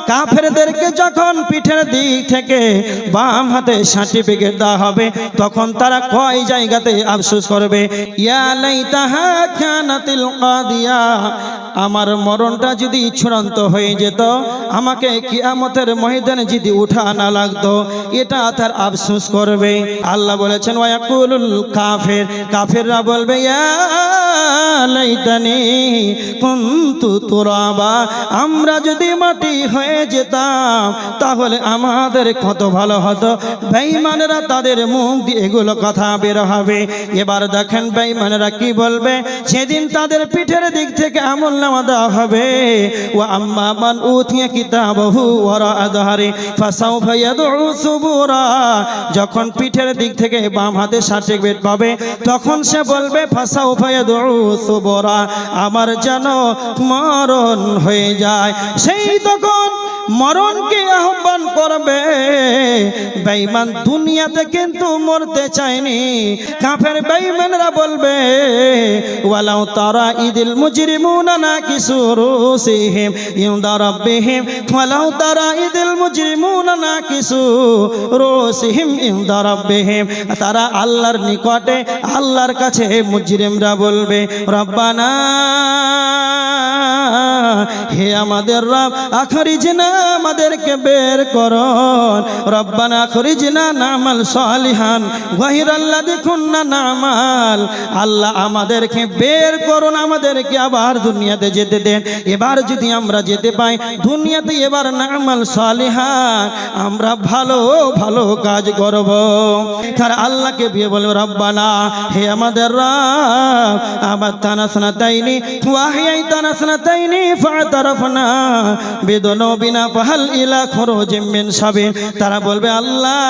কাফেরদেরকে যখন পিঠের দিক থেকে বাম হাতে সার্টিফিকেট দেওয়া হবে তখন তারা কয় জায়গাতে আফসোস করবে, ইয়া লাইতাহা কানাতিল কাদিয়া, আমার মরণটা যদি চূড়ান্ত হয়ে যেত, আমাকে কিয়ামতের ময়দানে যদি উঠা না লাগতো, এটা তার আফসোস করবে। আল্লাহ বলেছেন ওয়াকুলুল কাফির, কাফিররা বলবে ইয়া লাইতানি কুনতু তুরাবা, আমরা যদি মাটি হয়ে যেতাম তাহলে আমাদের কত ভালো হতো। বেঈমানেরা তাদের মুখ দিয়ে এগুলো কথা বের হবে। এবার দেখেন বেঈমানেরা কি বলবে, সেদিন তাদের পিঠের দিক থেকে আমলনামা দেওয়া হবে, ওয়া আম্মা মান উতিয়া কিতাবাহু ওয়ারা আযহারি ফাসাউফা ইয়াদউ সুবুরা, যখন পিঠের দিক থেকে বাম হাতে সার্টিফিকেট পাবে তখন সে বলবে ফাসাউফা ইয়াদউ সুবুরা, আমার যেন মরণ হয়ে যায়। সেই তখন মরণকে আহ্বান করবে। বেঈমান দুনিয়াতে কিন্তু মরতে চায়নি। কাফের বেঈমানরা বলবে ওয়ালাউ তারা ইদিল মুজরিমুনা নাকিসু রুসিহিম ইনদা রাব্বিহিম, ওয়ালাউ তারা ইদিল মুজরিমুনা নাকিসু রুসিহিম ইনদা রাব্বিহিম, তারা আল্লাহর নিকটে আল্লাহর কাছে মুজরিমরা বলবে রব্বানা, হে আমাদের রব, আখরিজনা, আমাদেরকে বের করুন, রব্বানা আখরিজনা নামাল সালিহান গায়রাল্লাযী কুননা নামাল, আল্লাহ আমাদেরকে বের করুন, আমাদেরকে আবার দুনিয়াতে যেতে দেন। এবার যদি আমরা যেতে পাই দুনিয়াতে, এবার নামাল সালিহান, আমরা ভালো ভালো কাজ করব। তারা আল্লাহকে বিয়ে বলবে রব্বানা, হে আমাদের রব, আমাতানা সানাতাইনি ওয়া আহয়াইতানা সানাতাইনি ফাতারাফনা বিদুনুবিনা ফাহাল ইলা খুরুজিম মিন সাবিল, তারা বলবে আল্লাহ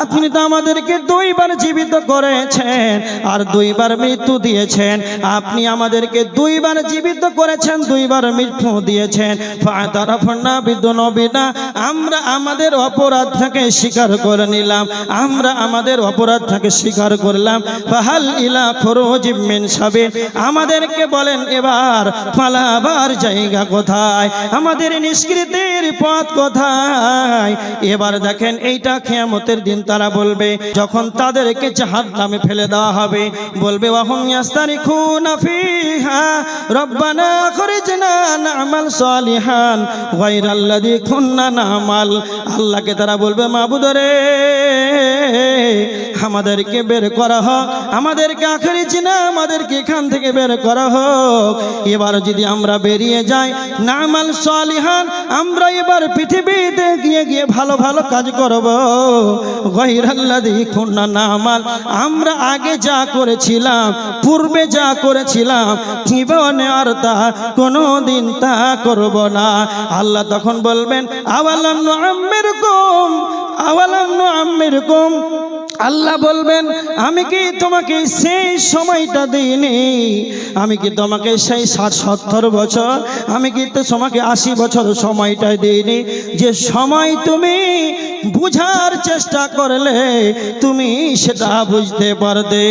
আপনি তো আমাদেরকে দুইবার জীবিত করেছেন আর দুইবার মৃত্যু দিয়েছেন, আপনি আমাদেরকে দুইবার জীবিত করেছেন, দুইবার মৃত্যু দিয়েছেন। ফাতারাফনা বিদুনুবিনা, আমরা আমাদের অপরাধটাকে স্বীকার করে নিলাম, আমরা আমাদের অপরাধটাকে স্বীকার করলাম। ফাহাল ইলা খুরুজিম মিন সাবিল, আমাদেরকে বলেন এবার পালাবার জায়গা কোথায়, আমাদের নিষ্কৃতির পথ কোথায়। এবার দেখেন এইটা কিয়ামতের দিন তারা বলবে, যখন তাদেরকে জাহান্নামে ফেলে দেওয়া হবে, বলবে ওয়াহুম ইয়াস্তারিখুনা ফিহা রব্বানা আখরিজনা না'মাল সালিহান গায়রাল্লাযী কুননা না'মাল, আল্লাহকে তারা বলবে মাবুদ রে, আমাদেরকে বের করা হোক, আমাদেরকে আখরিজনা, আমাদেরকে এখান থেকে বের করা হোক। এবার যদি আমরা বেরিয়ে যাই না'মাল সালিহান, আমরা এবার পৃথিবীতে গিয়ে গিয়ে ভালো ভালো কাজ করব, গায়রাল্লাযী কুননা না'মাল, আমরা আগে যা করেছিলাম, পূর্বে যা করেছিলাম, জীবনে আর তা কোনোদিন তা করব না। আল্লাহ তখন বলবেন আওয়ালাম নুআম্মিরকুম, আওয়ালাম নুআম্মিরকুম, আল্লাহ বলবেন আমি কি তোমাকে সেই সময়টা দিইনি, আমি কি তোমাকে সেই 60-70 বছর, আমি কি তোমাকে 80 বছর সময়টা দিইনি, যে সময় তুমি বুঝার চেষ্টা করলে তুমি সেটা বুঝতে পারবে।